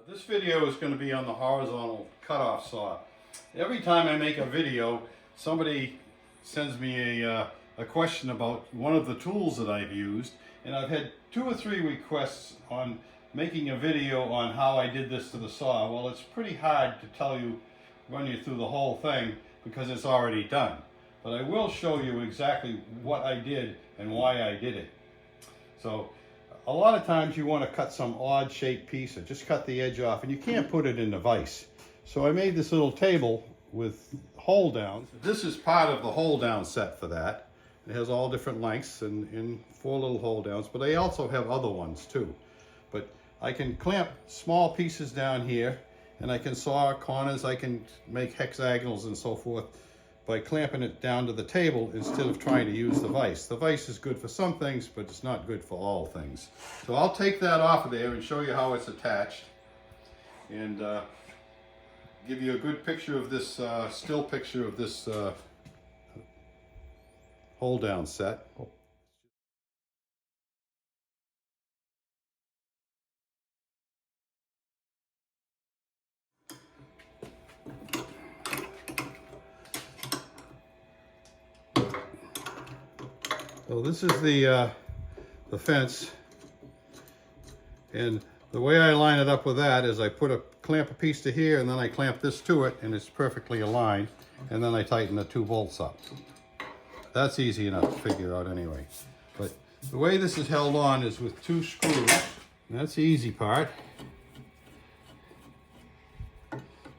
This video is going to be on the horizontal cutoff saw. Every time I make a video, somebody sends me a question about one of the tools that I've used, and I've had 2 or 3 requests on making a video on how I did this to the saw. Well, it's pretty hard to run you through the whole thing because it's already done. But I will show you exactly what I did and why I did it. So a lot of times you want to cut some odd shaped piece or just cut the edge off, and you can't put it in the vise. So I made this little table with hold downs. This is part of the hold down set for that. It has all different lengths and 4 little hold downs, but I also have other ones too. But I can clamp small pieces down here, and I can saw corners, I can make hexagonals and so forth by clamping it down to the table instead of trying to use the vise. The vise is good for some things, but it's not good for all things. So I'll take that off of there and show you how it's attached, and give you a good picture of this, still picture of this hold down set. So this is the fence, and the way I line it up with that is I clamp a piece to here, and then I clamp this to it, and it's perfectly aligned, and then I tighten the 2 bolts up. That's easy enough to figure out anyway. But the way this is held on is with 2 screws, and that's the easy part.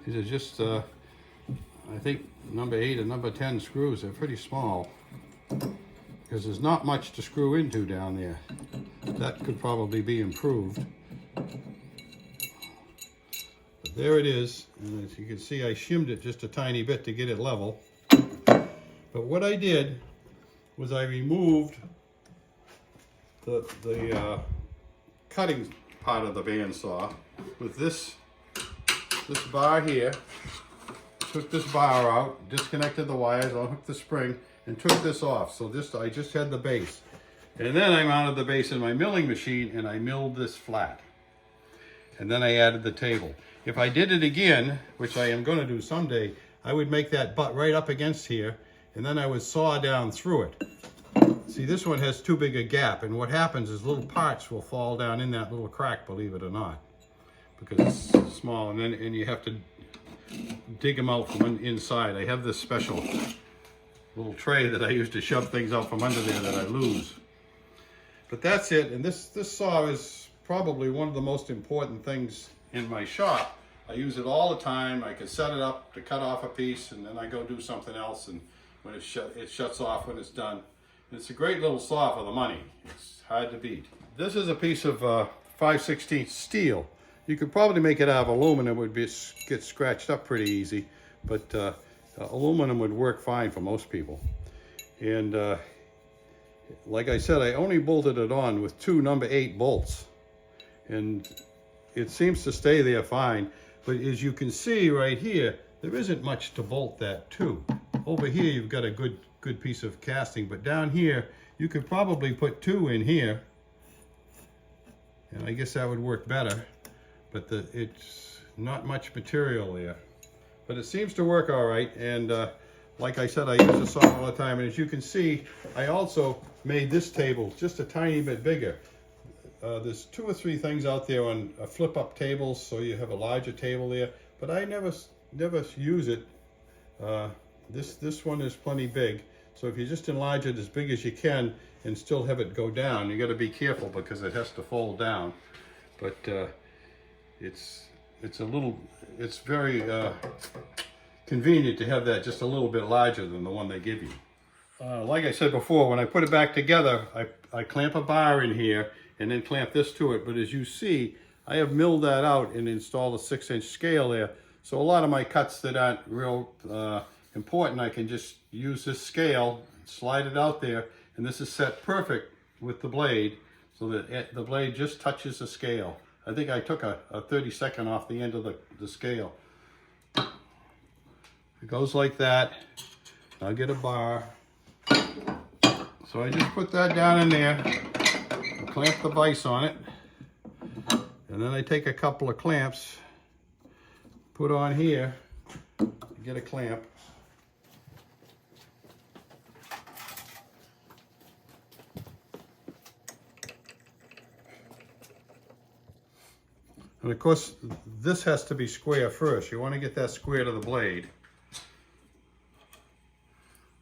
These are just, I think, number 8 and number 10 screws. They're pretty small, because there's not much to screw into down there. That could probably be improved. But there it is, and as you can see, I shimmed it just a tiny bit to get it level. But what I did was I removed the cutting part of the bandsaw with this bar here. Took this bar out, disconnected the wires, unhooked the spring, and took this off. So I just had the base. And then I mounted the base in my milling machine, and I milled this flat. And then I added the table. If I did it again, which I am going to do someday, I would make that butt right up against here, and then I would saw down through it. See, this one has too big a gap, and what happens is little parts will fall down in that little crack, believe it or not, because it's small, and you have to dig them out from inside. I have this special little tray that I use to shove things out from under there that I lose. But that's it, and this saw is probably one of the most important things in my shop. I use it all the time. I can set it up to cut off a piece, and then I go do something else, and when it shuts off when it's done. And it's a great little saw for the money. It's hard to beat. This is a piece of 5/16 steel. You could probably make it out of aluminum. It would get scratched up pretty easy, but aluminum would work fine for most people. And like I said, I only bolted it on with 2 number 8 bolts, and it seems to stay there fine. But as you can see right here, there isn't much to bolt that to. Over here you've got a good piece of casting, but down here you could probably put 2 in here, and I guess that would work better. But it's not much material there. But it seems to work all right, and like I said, I use the saw all the time, and as you can see, I also made this table just a tiny bit bigger. There's 2 or 3 things out there on flip-up tables, so you have a larger table there, but I never use it. This one is plenty big, so if you just enlarge it as big as you can and still have it go down, you got to be careful because it has to fold down. But it's very convenient to have that just a little bit larger than the one they give you. Like I said before, when I put it back together, I clamp a bar in here and then clamp this to it. But as you see, I have milled that out and installed a 6-inch scale there. So a lot of my cuts that aren't real important, I can just use this scale, slide it out there, and this is set perfect with the blade so that the blade just touches the scale. I think I took a 32nd off the end of the scale. It goes like that. I'll get a bar. So I just put that down in there, clamp the vise on it, And then I take a couple of clamps, put on here, get a clamp. And of course, this has to be square first. You want to get that square to the blade.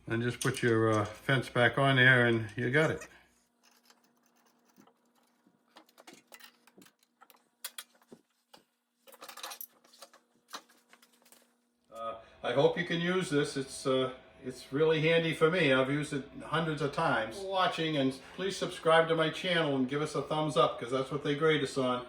And just put your fence back on there and you got it. I hope you can use this. It's really handy for me. I've used it hundreds of times. Watching, and please subscribe to my channel and give us a thumbs up because that's what they grade us on.